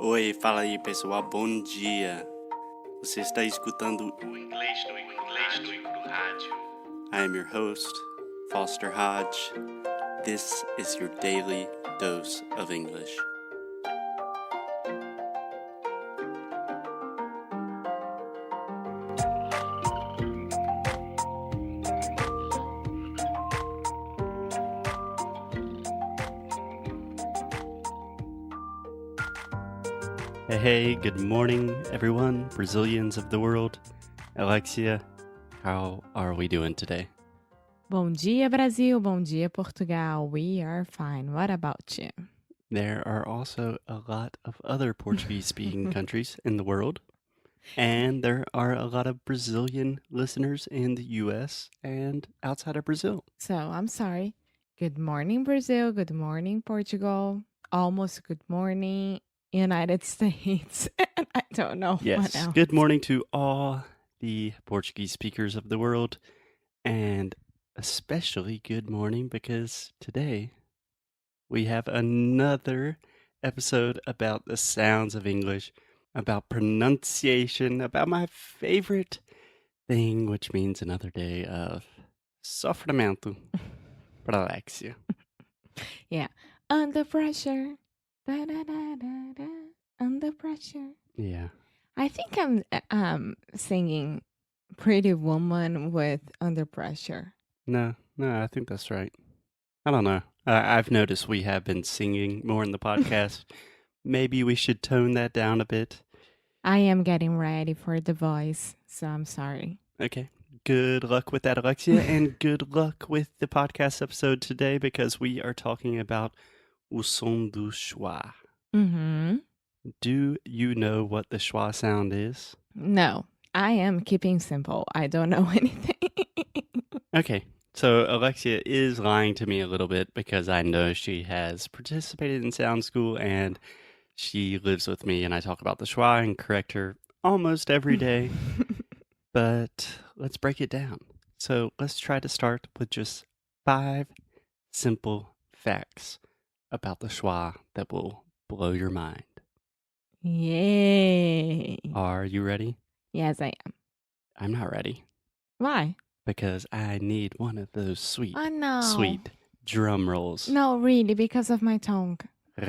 Oi, fala aí pessoal, bom dia. Você está escutando o Inglês no Rádio. I am your host, Foster Hodge. This is your daily dose of English. Hey, good morning, everyone, Brazilians of the world. Alexia, how are we doing today? Bom dia, Brasil. Bom dia, Portugal. We are fine. What about you? There are also a lot of other Portuguese-speaking countries in the world, and there are a lot of Brazilian listeners in the U.S. and outside of Brazil. So, I'm sorry. Good morning, Brazil. Good morning, Portugal. Almost good morning, United States. And I don't know what Yes, else. good morning to all the Portuguese speakers of the world, and especially good morning because today we have another episode about the sounds of English, about pronunciation, about my favorite thing, which means another day of sofrimento para Alexia. Yeah. Under pressure. Da, da, da, da, da. Under pressure. Yeah. I think I'm singing Pretty Woman with Under Pressure. No, I think that's right. I don't know. I've noticed we have been singing more in the podcast. Maybe we should tone that down a bit. I am getting ready for The Voice, so I'm sorry. Okay. Good luck with that, Alexia, and good luck with the podcast episode today because we are talking about o som do schwa. Mm-hmm. Do you know what the schwa sound is? No, I am keeping simple. I don't know anything. Okay. So Alexia is lying to me a little bit because I know she has participated in sound school and she lives with me and I talk about the schwa and correct her almost every day. But let's break it down. So let's try to start with just 5 simple facts about the schwa that will blow your mind. Yay. Are you ready? Yes, I am. I'm not ready Why? because I need one of those sweet Oh, no. sweet drum rolls. No, really, because of my tongue. You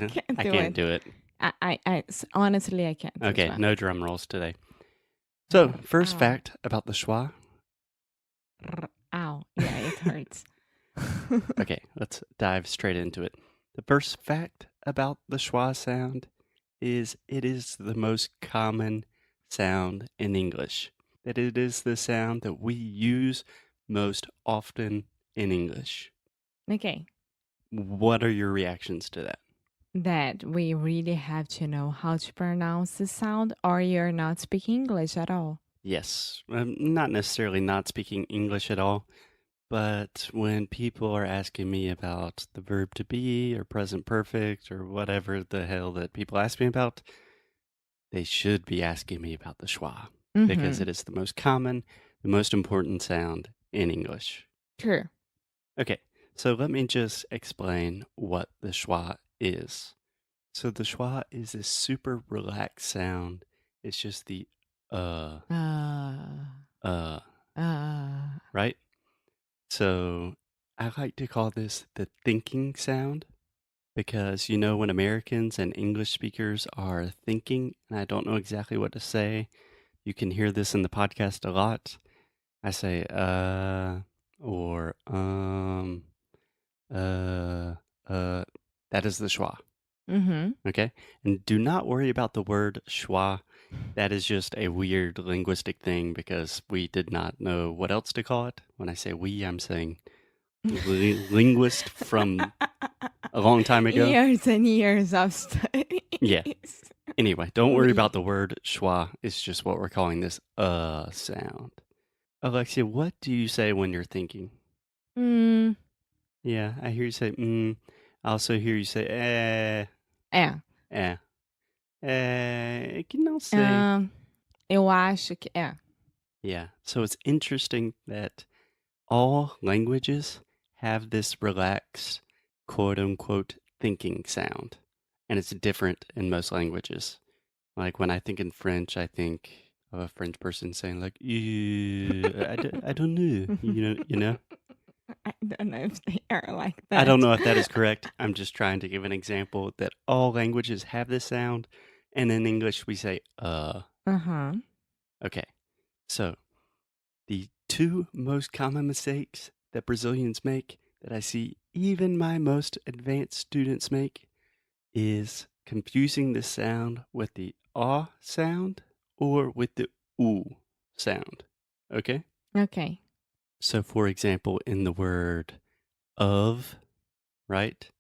can't I do can't it. do it. I honestly, I can't. as Okay, well. no drum rolls today. So, first Ow. fact about the schwa. Ow. Yeah, it hurts. Okay, let's dive straight into it. The first fact about the schwa sound is it is the most common sound in English. That it is the sound that we use most often in English. Okay. What are your reactions to that? That we really have to know how to pronounce the sound or you're not speaking English at all. Yes, not necessarily not speaking English at all, but when people are asking me about the verb to be or present perfect or whatever the hell that people ask me about, they should be asking me about the schwa because Mhm. it is the most common, the most important sound in English. True. Okay, so let me just explain what the schwa is. So the schwa is this super relaxed sound. It's just the right? So I like to call this the thinking sound because, you know, when Americans and English speakers are thinking, and I don't know exactly what to say, you can hear this in the podcast a lot. I say, or, that is the schwa. Mm-hmm. Okay? And do not worry about the word schwa. That is just a weird linguistic thing because we did not know what else to call it. When I say we, I'm saying linguist from a long time ago. Years and years of studies. Yeah. Anyway, don't worry We. about the word schwa. It's just what we're calling this sound. Alexia, what do you say when you're thinking? Mm, Yeah, I hear you say I also hear you say é. Que não sei. Eu acho que é. Yeah, so it's interesting that all languages have this relaxed, quote unquote, thinking sound. and it's different in most languages. Like when I think in French, I think of a French person saying like, I don't know, you know? I don't know if they are like I don't that. know if that is correct. I'm just trying to give an example that all languages have this sound, and in English we say, Uh-huh. Okay, so the two most common mistakes that Brazilians make that I see even my most advanced students make is confusing the sound with the ah sound or with the oo sound. Okay? Okay. So, for example, in the word of, right?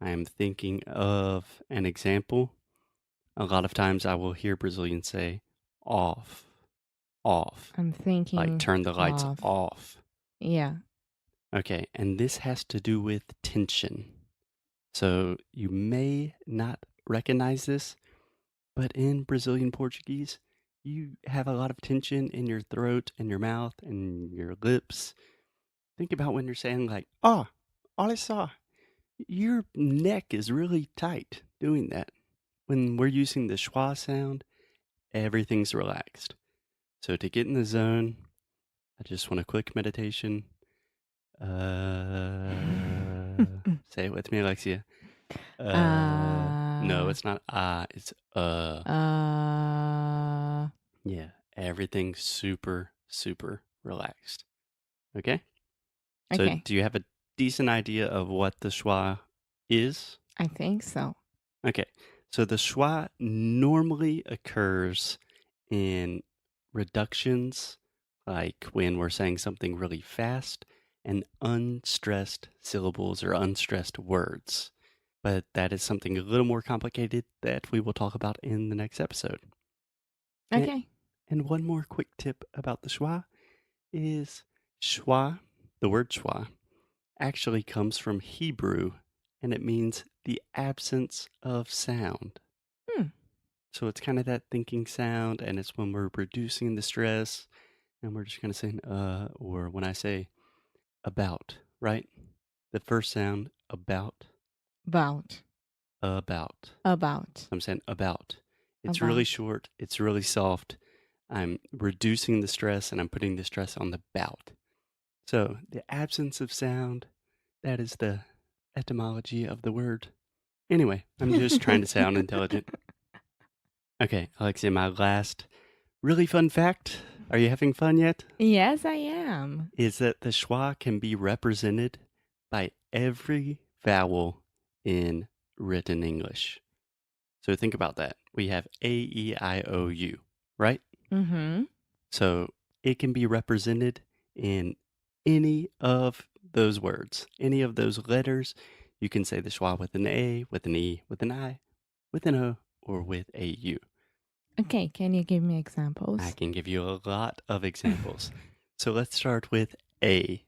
I am thinking of an example. A lot of times I will hear Brazilians say off, off, I'm like thinking turn the lights of. off. Yeah. Okay, and this has to do with tension. So you may not recognize this, but in Brazilian Portuguese, you have a lot of tension in your throat and your mouth and your lips. Think about when you're saying like, "Oh, olha só." Your neck is really tight doing that. When we're using the schwa sound, everything's relaxed. So to get in the zone, I just want a quick meditation. Say it with me, Alexia. No, it's not it's Uh, Yeah, everything's super, super relaxed. Okay? So okay. do you have a decent idea of what the schwa is? I think so. Okay. So the schwa normally occurs in reductions, like when we're saying something really fast, and unstressed syllables or unstressed words. But that is something a little more complicated that we will talk about in the next episode. Okay. And one more quick tip about the schwa is schwa, the word schwa, actually comes from Hebrew, and it means the absence of sound. Hmm. So it's kind of that thinking sound, and it's when we're reducing the stress, and we're just kind of saying, or when I say about, right? The first sound, about, About. about. About. I'm saying about. It's really About. short, it's really soft. I'm reducing the stress, and I'm putting the stress on the bout. So the absence of sound, that is the etymology of the word. Anyway, I'm just trying to sound intelligent. Okay, Alexia, my last really fun fact. Are you having fun yet? Yes, I am. Is that the schwa can be represented by every vowel in written English. So think about that. We have A, E, I, O, U, right? Mm-hmm. So it can be represented in any of those words, any of those letters. You can say the schwa with an A, with an E, with an I, with an O, or with a U. Okay, can you give me examples? I can give you a lot of examples. So let's start with A.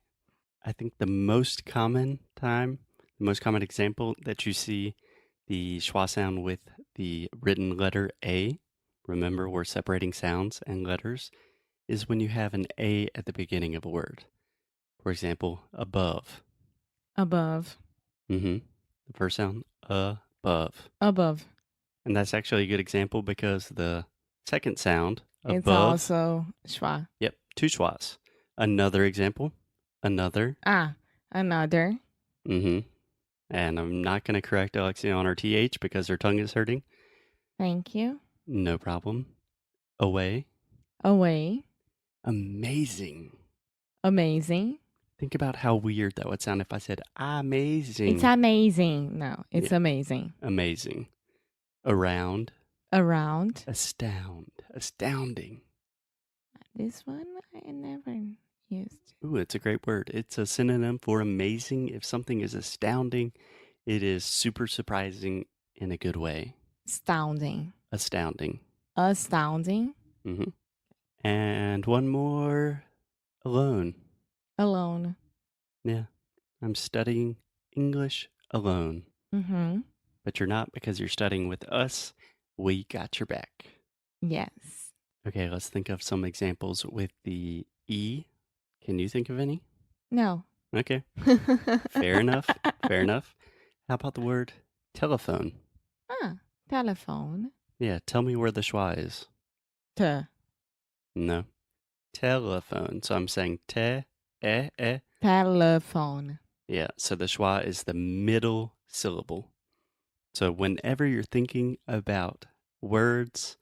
I think the most common example that you see the schwa sound with the written letter A, remember we're separating sounds and letters, is when you have an A at the beginning of a word. For example, above. Above. The first sound, above. Above. And that's actually a good example because the second sound, above. It's also schwa. Yep, two schwas. Another example, another. Another. And I'm not going to correct Alexia on her TH because her tongue is hurting. Thank you. No problem. Away. Away. Amazing. Amazing. Think about how weird that would sound if I said amazing. It's amazing. No, it's amazing. Amazing. Around. Around. Astounding. This one I never used. Ooh, it's a great word. It's a synonym for amazing. If something is astounding, it is super surprising in a good way. Astounding. Astounding. And one more. Alone. Alone. Yeah. I'm studying English alone. But you're not because you're studying with us. We got your back. Yes. Okay, let's think of some examples with the E. Can you think of any? No. Okay. Fair enough. How about the word telephone? Ah, telephone. Yeah, tell me where the schwa is. T. No. Telephone. So I'm saying te, eh. Telephone. Yeah, so the schwa is the middle syllable. So whenever you're thinking about words,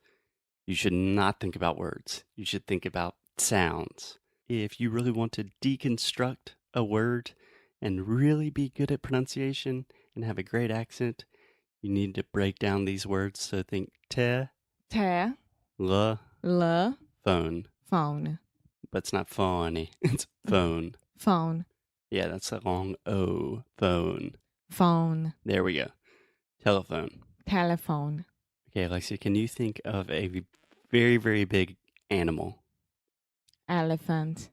you should not think about words. You should think about sounds. If you really want to deconstruct a word and really be good at pronunciation and have a great accent, you need to break down these words. So think te, Te. la, L. phone. Phone. But it's not phony, it's phone. Phone. Yeah, that's a long O, phone. Phone. There we go. Telephone. Telephone. Okay, Alexia, can you think of a very, very big animal? Elephant.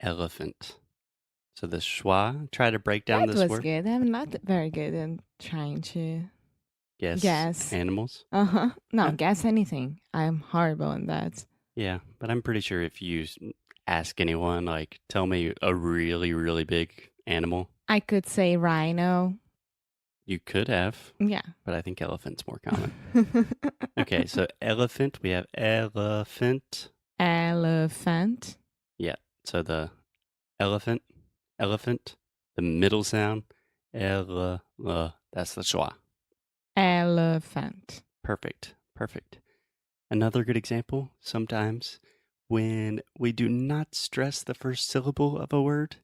Elephant. So the schwa, try to break down That this was word. good. I'm not very good in trying to Guess. Animals? No, Yeah. guess anything. I'm horrible in that. Yeah, but I'm pretty sure if you ask anyone, like, tell me a really, really big animal, I could say rhino. you could have, Yeah. but I think elephant's more common. Okay, so elephant, we have elephant. Elephant. Yeah, so the elephant, the middle sound, that's the schwa. Elephant. Perfect. Another good example, sometimes when we do not stress the first syllable of a word,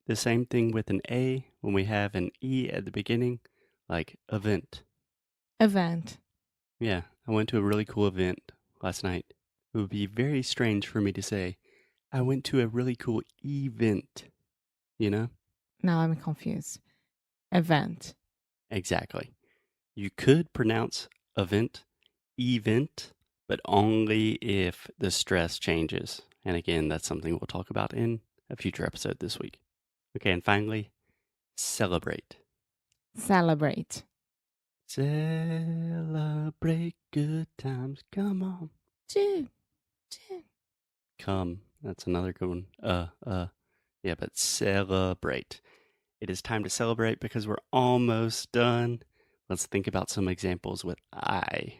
the same thing with an A when we have an E at the beginning, like event. Event. Yeah, I went to a really cool event last night. It would be very strange for me to say, I went to a really cool event, you know? Now I'm confused. Event. Exactly. You could pronounce event, but only if the stress changes. And again, that's something we'll talk about in a future episode this week. Okay, and finally, celebrate. Celebrate. Celebrate good times. Come on. Two. Come. That's another good one. Yeah, but celebrate. It is time to celebrate because we're almost done. Let's think about some examples with I.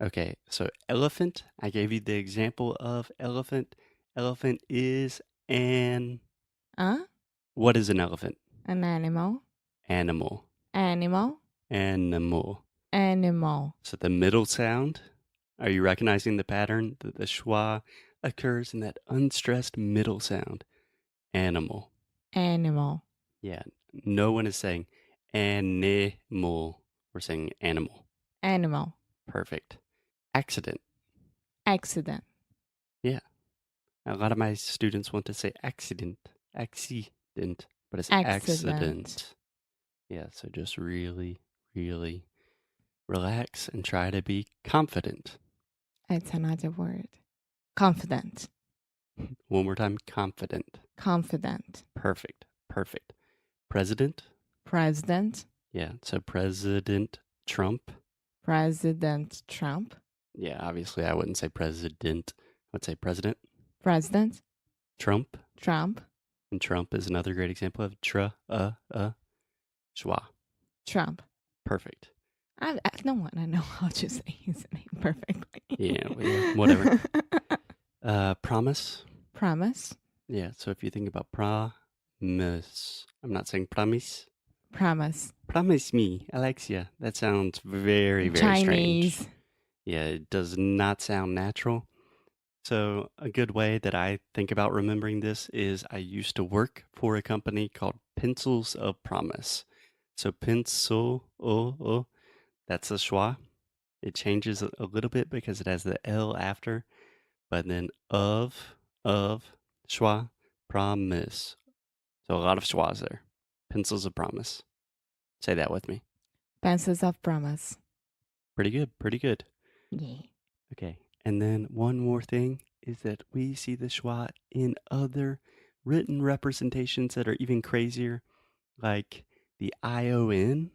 Okay, so elephant. I gave you the example of elephant. Elephant is an... What is an elephant? An animal. Animal. Animal. Animal. Animal. So the middle sound, are you recognizing the pattern? The schwa occurs in that unstressed middle sound. Animal. Animal. Yeah, no one is saying animal. We're saying animal. Animal. Perfect. Accident. Accident. Yeah. A lot of my students want to say accident, but it's accident. Yeah, so just really, really relax and try to be confident. It's another word. Confident. One more time, confident. Confident. Perfect. President. President. Yeah, so President Trump. President Trump. Yeah, obviously I wouldn't say president. I would say president. President. Trump. Trump. And Trump is another great example of schwa. Trump. Perfect. I don't want to know how to say his name perfectly. Yeah, whatever. Promise. Promise. Yeah, so if you think about promise, I'm not saying promise. Promise. Promise me, Alexia. That sounds very, very Chinese. strange. Yeah, it does not sound natural. So a good way that I think about remembering this is I used to work for a company called Pencils of Promise. So pencil, that's a schwa. It changes a little bit because it has the L after, but then of, schwa, promise. So a lot of schwas there. Pencils of Promise. Say that with me. Pencils of Promise. Pretty good. Yeah. Okay, and then one more thing is that we see the schwa in other written representations that are even crazier, like the ION.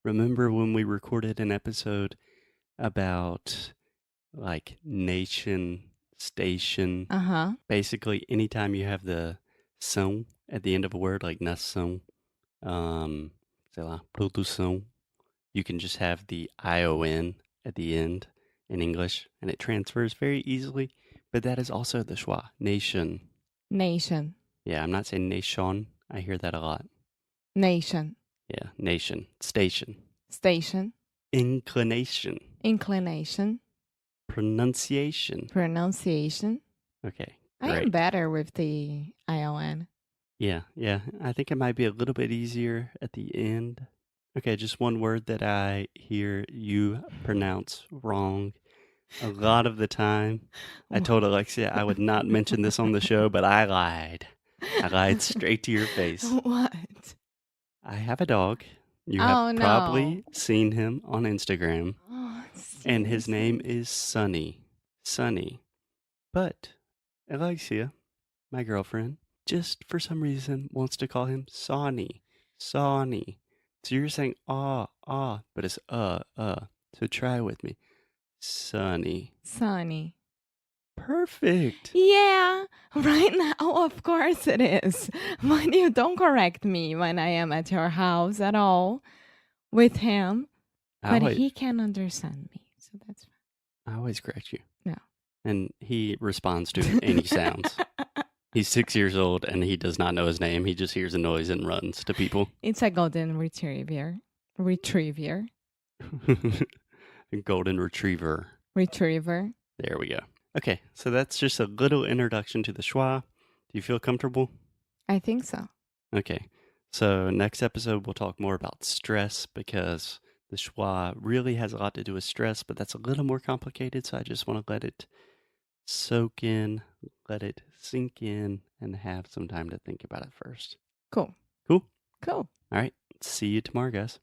Remember when we recorded an episode about like nation, station? Basically, anytime you have the são at the end of a word, like nação, sei lá, produção, you can just have the ION at the end in English, and it transfers very easily. But that is also the schwa, nation. Nation. Yeah, I'm not saying nation. I hear that a lot. Nation. Yeah, nation, station, Station. inclination, Inclination. pronunciation. Pronunciation. Okay, I am great. better with the ION. Yeah. I think it might be a little bit easier at the end. Okay, just one word that I hear you pronounce wrong a lot of the time. I told Alexia I would not mention this on the show, but I lied. I lied straight to your face. What? I have a dog. You Oh, have no. probably seen him on Instagram, Oh, and his name seriously? is Sunny. Sunny. But Alexia, my girlfriend, just for some reason wants to call him Sonny. Sonny. So you're saying but it's So try with me. Sunny. Sunny. Perfect. Yeah, right now, of course it is. But you don't correct me when I am at your house at all with him. But he can understand me, so that's fine. I always correct you. No. And he responds to any sounds. He's 6 years old and he does not know his name. He just hears a noise and runs to people. It's a golden retriever. Retriever. Golden retriever. Retriever. There we go. Okay, so that's just a little introduction to the schwa. Do you feel comfortable? I think so. Okay, so next episode we'll talk more about stress because the schwa really has a lot to do with stress, but that's a little more complicated, so I just want to let it soak in, let it sink in, and have some time to think about it first. Cool. Cool? Cool. All right, see you tomorrow, guys.